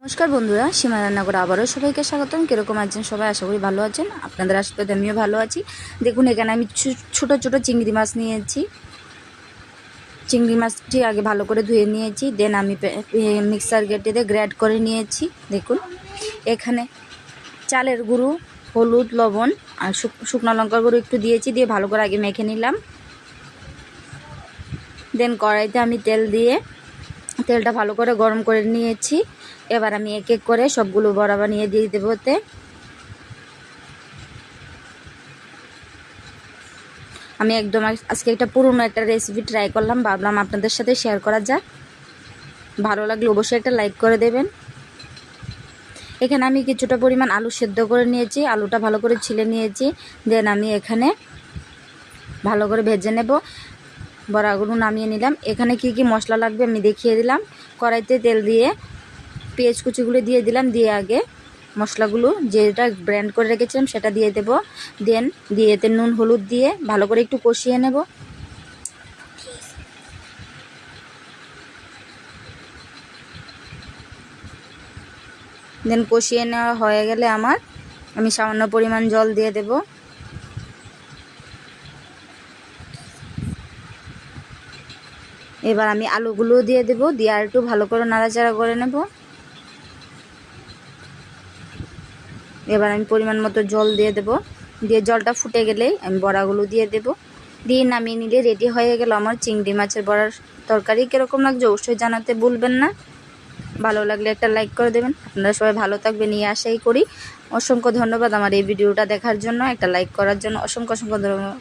নমস্কার বন্ধুরা, সীমা রান্নাঘরে আবারও সবাইকে স্বাগতম। কীরকম আছেন সবাই? আশা করি ভালো আছেন। আপনাদের আশীর্বাদে আমিও ভালো আছি। দেখুন, এখানে আমি ছোট ছোট চিংড়ি মাছ নিয়েছি। চিংড়ি মাছটি আগে ভালো করে ধুয়ে নিয়েছি, দেন আমি মিক্সার গ্রেটারে গ্রেড করে নিয়েছি। দেখুন, এখানে চালের গুঁড়ো, হলুদ, লবণ আর শুকনো লঙ্কার গুঁড়ো একটু দিয়েছি, দিয়ে ভালো করে আগে মেখে নিলাম। দেন কড়াইতে আমি তেলটা ভালো করে গরম করে নিয়েছি। এবার আমি এক এক করে সবগুলো বড়া বানিয়ে দিয়ে দেবো। আমি একদম আজকে একটা পুরনো একটা রেসিপি ট্রাই করলাম, ভাবলাম আপনাদের সাথে শেয়ার করা যাক। ভালো লাগলে অবশ্যই একটা লাইক করে দেবেন। এখানে আমি কিছুটা পরিমাণ আলু সেদ্ধ করে নিয়েছি, আলুটা ভালো করে ছিলে নিয়েছি। দেন আমি এখানে ভালো করে ভেজে নেব। বড়াগুলো নামিয়ে নিলাম। এখানে কি কি মশলা লাগবে আমি দেখিয়ে দিলাম। কড়াইতে তেল দিয়ে পেঁয়াজ কুচিগুলো দিয়ে দিলাম, দিয়ে আগে মশলাগুলো যেটা ব্লেন্ড করে রেখেছিলাম সেটা দিয়ে দেব। দেন এতে নুন হলুদ দিয়ে ভালো করে একটু কষিয়ে নেব। দেন কষিয়ে নেওয়া হয়ে গেলে আমি সামান্য পরিমাণ জল দিয়ে দেব। এবার আমি আলুগুলো দিয়ে দেব, দিয়ে আর একটু ভালো করে নাড়াচাড়া করে নেব। এবার আমি পরিমাণ মতো জল দিয়ে দেব, দিয়ে জলটা ফুটে গেলেই আমি বড়াগুলো দিয়ে দেব। দিয়ে নামিয়ে নিলে রেডি হয়ে গেল আমার চিংড়ি মাছের বড়ার তরকারি। কীরকম লাগছে অবশ্যই জানাতে ভুলবেন না। ভালো লাগলে একটা লাইক করে দেবেন। আপনারা সবাই ভালো থাকবেন এই আশাই করি। অসংখ্য ধন্যবাদ আমার এই ভিডিওটা দেখার জন্য, একটা লাইক করার জন্য। অসংখ্য ধন্যবাদ।